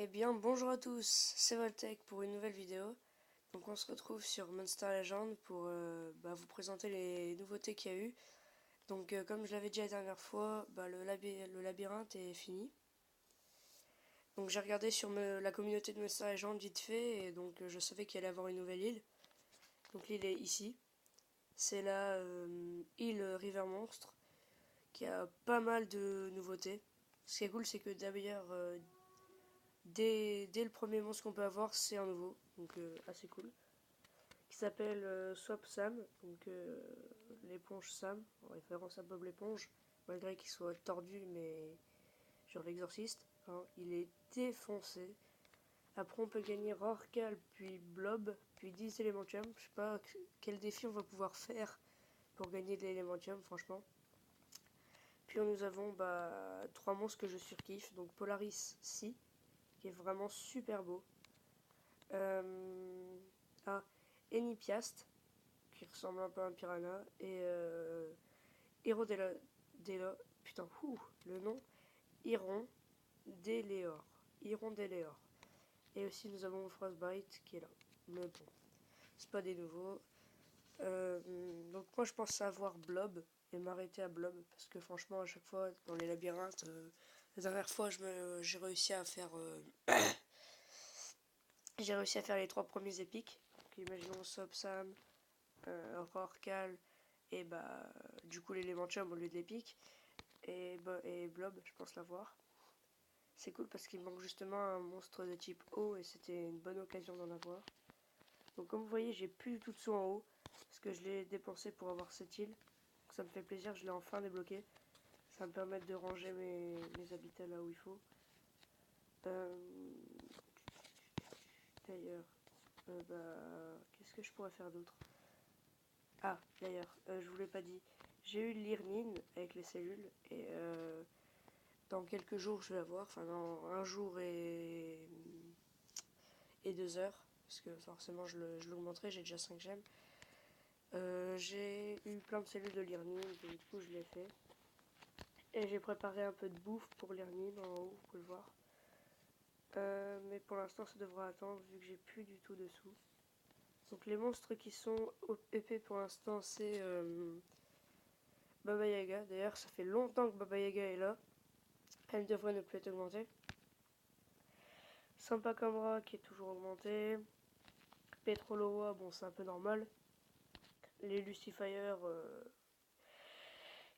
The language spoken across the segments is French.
Eh bien, bonjour à tous, c'est Voltec pour une nouvelle vidéo. Donc on se retrouve sur Monster Legend pour vous présenter les nouveautés qu'il y a eu. Donc comme je l'avais dit la dernière fois, le labyrinthe est fini. Donc j'ai regardé sur la communauté de Monster Legend vite fait, et donc je savais qu'il allait avoir une nouvelle île. Donc l'île est ici. C'est la île River Monstre, qui a pas mal de nouveautés. Ce qui est cool, c'est que d'ailleurs, dès le premier monstre qu'on peut avoir, c'est un nouveau, donc assez cool, qui s'appelle Swap Sam, donc l'éponge Sam, en référence à Bob l'éponge, malgré qu'il soit tordu, mais genre l'exorciste, hein, il est défoncé. Après on peut gagner Rorcal, puis Blob, puis 10 Elementium. Je sais pas quel défi on va pouvoir faire pour gagner de l'Elementium, franchement. Puis nous avons 3 monstres que je surkiffe, donc Polaris Si, qui est vraiment super beau. Ah, Enipiast, qui ressemble un peu à un piranha, et Hirodela, putain, le nom, Hiron Déléor. Hiron Déléor. Et aussi nous avons Frostbite qui est là. Mais bon, c'est pas des nouveaux. Donc moi je pense avoir Blob et m'arrêter à Blob, parce que franchement à chaque fois dans les labyrinthes, la dernière fois j'ai réussi à faire j'ai réussi à faire les 3 premiers épiques. Donc imaginons Sobsam, Rorcal et du coup l'Elementium au lieu de l'épique. Et Blob, je pense l'avoir. C'est cool parce qu'il manque justement un monstre de type eau et c'était une bonne occasion d'en avoir. Donc comme vous voyez, j'ai plus du tout de sous en haut parce que je l'ai dépensé pour avoir cette île. Donc ça me fait plaisir, je l'ai enfin débloqué. Ça va me permettre de ranger mes habitats là où il faut. D'ailleurs, qu'est-ce que je pourrais faire d'autre? Ah, d'ailleurs, je vous l'ai pas dit. J'ai eu l'Irnine avec les cellules et dans quelques jours je vais l'avoir. Enfin, dans un jour et 2 heures. Parce que forcément je l'augmenterai, j'ai déjà 5 gemmes. J'ai eu plein de cellules de l'Irnine, donc du coup je l'ai fait. Et j'ai préparé un peu de bouffe pour l'Irnine en haut, vous pouvez le voir. Mais pour l'instant ça devra attendre vu que j'ai plus du tout de sous. Donc les monstres qui sont épais pour l'instant c'est Baba Yaga. D'ailleurs ça fait longtemps que Baba Yaga est là. Elle devrait ne plus être augmentée. Sympa Camera qui est toujours augmenté. Petroloa, bon c'est un peu normal. Les Lucifer,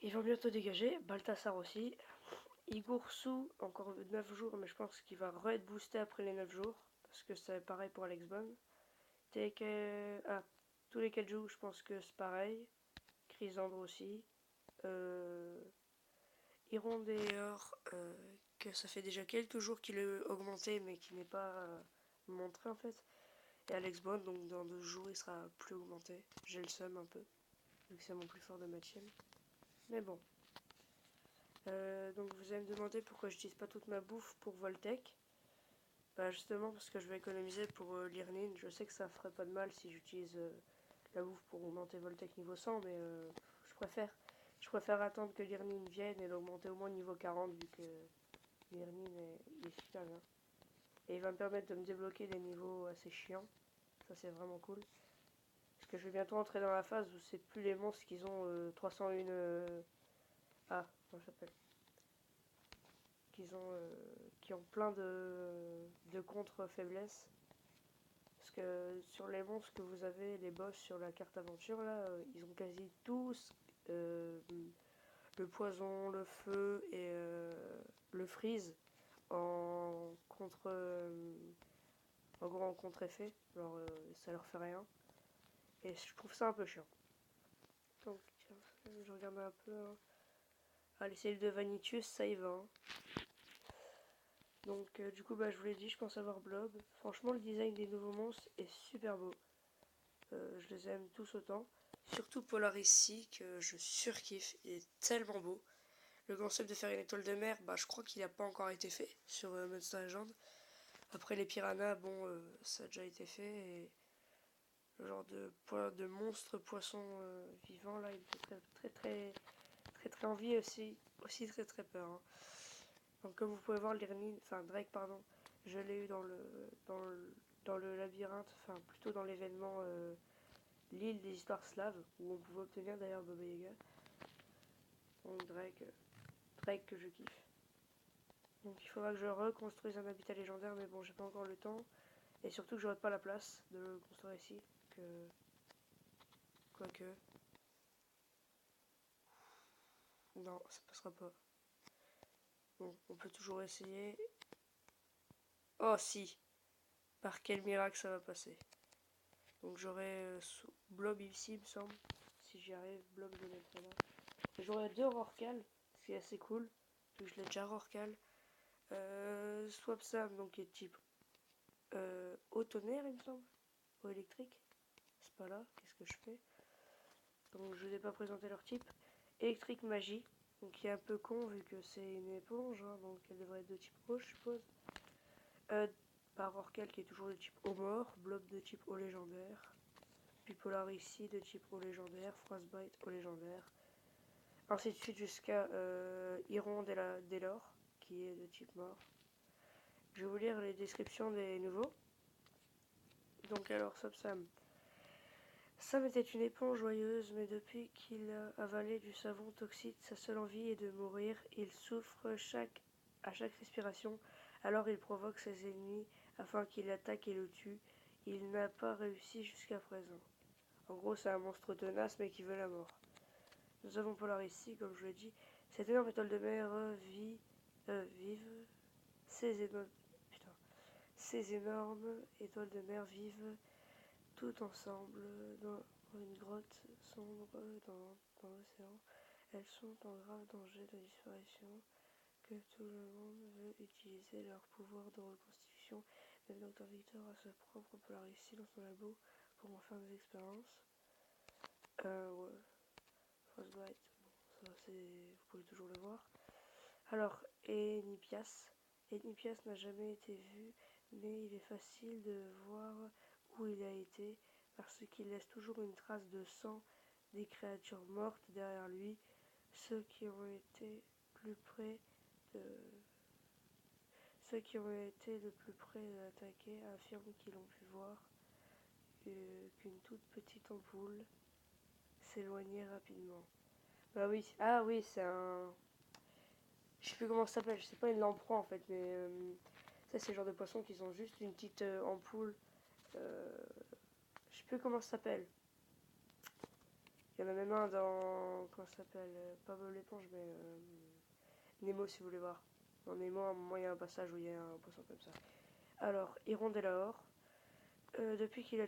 ils vont bientôt dégager. Balthasar aussi. Igursu, encore 9 jours, mais je pense qu'il va re-être boosté après les 9 jours. Parce que c'est pareil pour Alex Bond. Tous les Kaiju, je pense que c'est pareil. Chrysandre aussi. Hirondéor, que ça fait déjà quelques jours qu'il est augmenté, mais qui n'est pas montré en fait. Et Alex Bond, donc dans 2 jours, il sera plus augmenté. J'ai le seum un peu, vu que c'est mon plus fort de ma team. Mais bon. Donc vous allez me demander pourquoi je n'utilise pas toute ma bouffe pour Voltec. Justement parce que je vais économiser pour l'Irnine. Je sais que ça ferait pas de mal si j'utilise la bouffe pour augmenter Voltec niveau 100, mais je préfère attendre que l'Irnine vienne et l'augmenter au moins niveau 40, vu que l'Irnine est super bien. Et il va me permettre de me débloquer des niveaux assez chiants. Ça c'est vraiment cool. Parce que je vais bientôt entrer dans la phase où c'est plus les monstres qui ont 301... comment ça s'appelle, qui ont plein de contre-faiblesses. Parce que sur les monstres que vous avez, les boss sur la carte aventure, là, ils ont quasi tous le poison, le feu et le freeze en contre... en gros en contre-effet. Alors ça leur fait rien. Et je trouve ça un peu chiant. Donc tiens, je regarde un peu. Hein. Ah, les cellules de Vanitius, ça y va. Hein. Donc du coup je vous l'ai dit, je pense avoir Blob. Franchement le design des nouveaux monstres est super beau. Je les aime tous autant. Surtout Polaris Sea que je surkiffe, il est tellement beau. Le concept de faire une étoile de mer, je crois qu'il n'a pas encore été fait sur Monster Legend. Après les piranhas, ça a déjà été fait. Et le genre de monstre poisson vivant là, il me fait très envie aussi très peur. Hein. Donc comme vous pouvez voir, Drake Je l'ai eu dans le labyrinthe, enfin plutôt dans l'événement l'île des histoires slaves, où on pouvait obtenir d'ailleurs Baba Yaga. Donc Drake que je kiffe. Donc il faudra que je reconstruise un habitat légendaire, mais bon, j'ai pas encore le temps. Et surtout que j'aurai pas la place de le construire ici. Quoique. Non, ça passera pas. Bon, on peut toujours essayer. Oh si! Par quel miracle ça va passer? Donc j'aurai Blob ici, il me semble. Si j'y arrive, Blob je le mettrai là. J'aurai 2 Rorcal, ce qui est assez cool. Donc je l'ai déjà Rorcal. Swap Sam, donc qui est type eau tonnerre, il me semble. Eau électrique. C'est pas là, qu'est-ce que je fais? Donc je n'ai pas présenté leur type. Électrique magie, donc qui est un peu con vu que c'est une éponge, hein, donc elle devrait être de type eau, je suppose. Par Orcal qui est toujours de type eau mort, Blob de type eau légendaire, puis Polarici de type eau légendaire, Frostbite eau légendaire, ainsi de suite jusqu'à Iron Delor qui est de type mort. Je vais vous lire les descriptions des nouveaux. Donc alors, Sam. Sam était une éponge joyeuse, mais depuis qu'il a avalé du savon toxique, sa seule envie est de mourir. Il souffre à chaque respiration, alors il provoque ses ennemis afin qu'ils l'attaquent et le tuent. Il n'a pas réussi jusqu'à présent. En gros, c'est un monstre tenace, mais qui veut la mort. Nous avons Polarici, comme je l'ai dit. Cette énorme étoile de mer vive. Ces énormes étoiles de mer vivent tout ensemble dans une grotte sombre dans l'océan. Elles sont en grave danger de disparition, que tout le monde veut utiliser leur pouvoir de reconstitution. Même Dr Victor a sa propre Polarici dans son labo pour en faire des expériences. Ouais. Frostbite, bon, ça c'est, vous pouvez toujours le voir. Alors, Enipias. Enipias n'a jamais été vu, mais il est facile de voir où il a été, parce qu'il laisse toujours une trace de sang des créatures mortes derrière lui. Ceux qui ont été le plus près de l'attaquer affirment qu'ils ont pu voir qu'une toute petite ampoule s'éloignait rapidement. Bah oui, ah oui, c'est un... Je sais plus comment ça s'appelle, je sais pas une lamproie en fait, mais ça c'est le genre de poisson qui ont juste une petite ampoule. Je sais plus comment ça s'appelle. Il y en a même un dans... Comment ça s'appelle pas Bob l'éponge, mais Nemo si vous voulez voir. Dans Nemo, à un moment il y a un passage où il y a un poisson comme ça. Alors, Hirondellahor. Depuis qu'il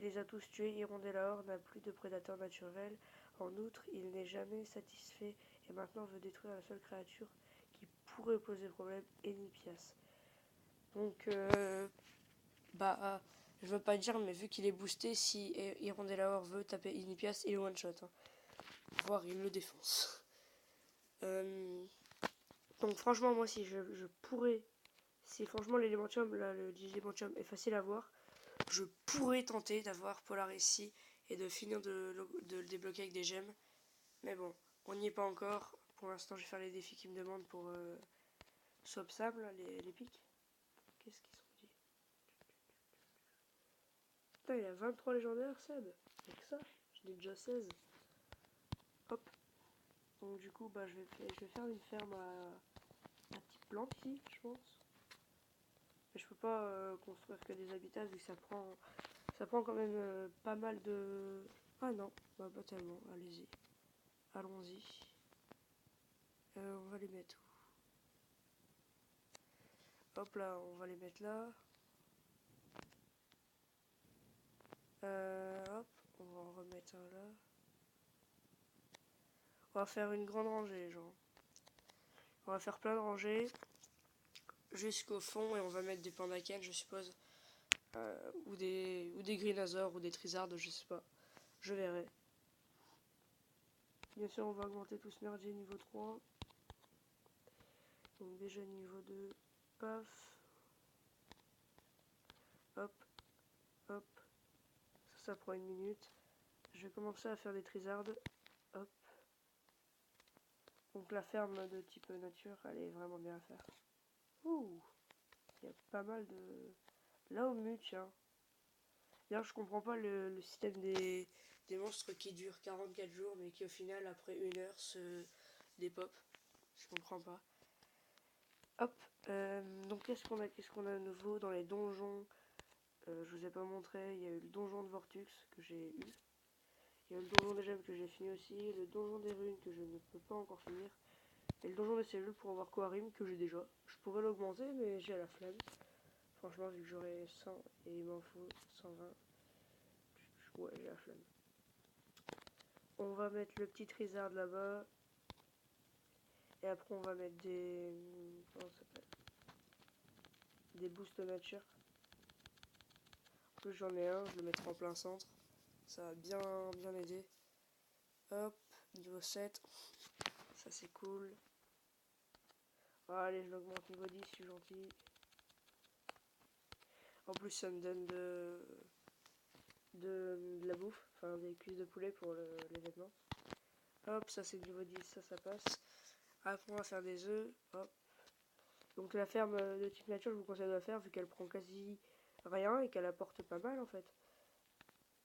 les a tous tués, Hirondellahor n'a plus de prédateur naturel. En outre, il n'est jamais satisfait et maintenant veut détruire la seule créature qui pourrait poser problème, Enipias. Donc, je veux pas dire, mais vu qu'il est boosté, si Hirondellahor veut taper Enipias, il est one shot. Hein. Voire il le défonce. Donc franchement, moi si je pourrais, si franchement l'élémentium, là le digilémentium est facile à voir, je pourrais tenter d'avoir Polarici et de finir de le débloquer avec des gemmes. Mais bon, on n'y est pas encore. Pour l'instant, je vais faire les défis qu'ils me demandent pour Swap Sable, les pics. Qu'est-ce qu'ils sont dit? Putain, il a 23 légendaires, Seb. Avec ça, j'en ai déjà 16. Hop. Donc du coup, je vais faire une ferme à type plante ici, je pense. Mais je peux pas construire que des habitats vu que ça prend quand même pas mal de... Ah non, bah pas tellement, allez-y. Allons-y. On va les mettre où? Hop là, on va les mettre là. Hop, on va en remettre un là. On va faire une grande rangée, genre. On va faire plein de rangées jusqu'au fond et on va mettre des pandaken, je suppose. Ou des Greenazors ou des Trizards, je sais pas. Je verrai. Bien sûr, on va augmenter tout ce merdier niveau 3. Donc déjà niveau 2. Paf. Hop. Hop. Ça prend une minute. Je vais commencer à faire des Trizards. Hop. Donc la ferme de type nature, elle est vraiment bien à faire. Ouh. Il y a pas mal de... Là au mu, tiens. D'ailleurs, je comprends pas le système des monstres qui durent 44 jours, mais qui au final, après 1 heure, se dépop. Je comprends pas. Hop, donc qu'est-ce qu'on a de nouveau dans les donjons? Je vous ai pas montré, il y a eu le donjon de Vortux que j'ai eu. Il y a eu le donjon des gemmes que j'ai fini aussi, le donjon des runes que je ne peux pas encore finir, et le donjon des cellules pour avoir Koharim que j'ai déjà. Je pourrais l'augmenter, mais j'ai la flemme. Franchement, vu que j'aurai 100 et il m'en faut 120, ouais, j'ai la flemme. On va mettre le petit Trizard là-bas. Et après, on va mettre des... Comment ça s'appelle? Des boosts nature. En plus, j'en ai un, je le mettrai en plein centre. Ça va bien aider. Hop, niveau 7. Ça, c'est cool. Allez, je l'augmente niveau 10, je suis gentil. En plus, ça me donne de la bouffe. Enfin, des cuisses de poulet pour les vêtements. Hop, ça, c'est niveau 10, ça passe. Après, on va faire des œufs. Hop. Donc, la ferme de type nature, je vous conseille de la faire vu qu'elle prend quasi rien et qu'elle apporte pas mal en fait.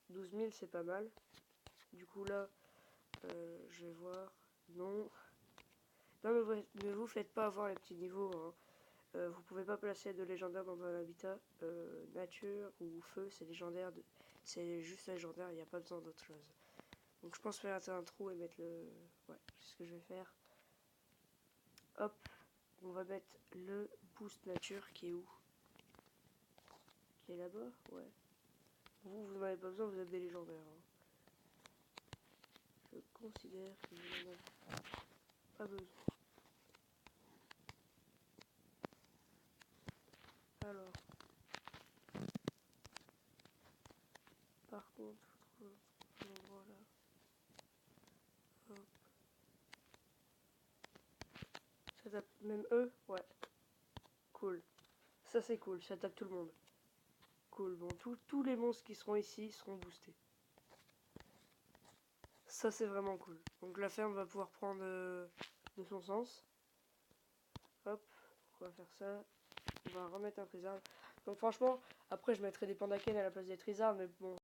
12 000, c'est pas mal. Du coup, là, je vais voir. Non. Non, mais ne vous faites pas avoir les petits niveaux. Hein. Vous pouvez pas placer de légendaire dans un habitat. Nature ou feu, c'est légendaire. C'est juste légendaire, il n'y a pas besoin d'autre chose. Donc je pense faire un trou et mettre le... Ouais, c'est ce que je vais faire. Hop, on va mettre le boost nature qui est où? Qui est là-bas? Ouais. Vous n'en avez pas besoin, vous êtes des légendaires. Hein. Je considère que vous n'en avez pas besoin. Alors, par contre, faut trouver un endroit là. Hop. Ça tape même eux? Ouais. Cool. Ça c'est cool, ça tape tout le monde. Cool, bon, tous les monstres qui seront ici seront boostés. Ça c'est vraiment cool. Donc la ferme va pouvoir prendre de son sens. Hop, on va faire ça. On va remettre un trizard. Donc franchement, après je mettrai des pandaken à la place des trizards, mais bon,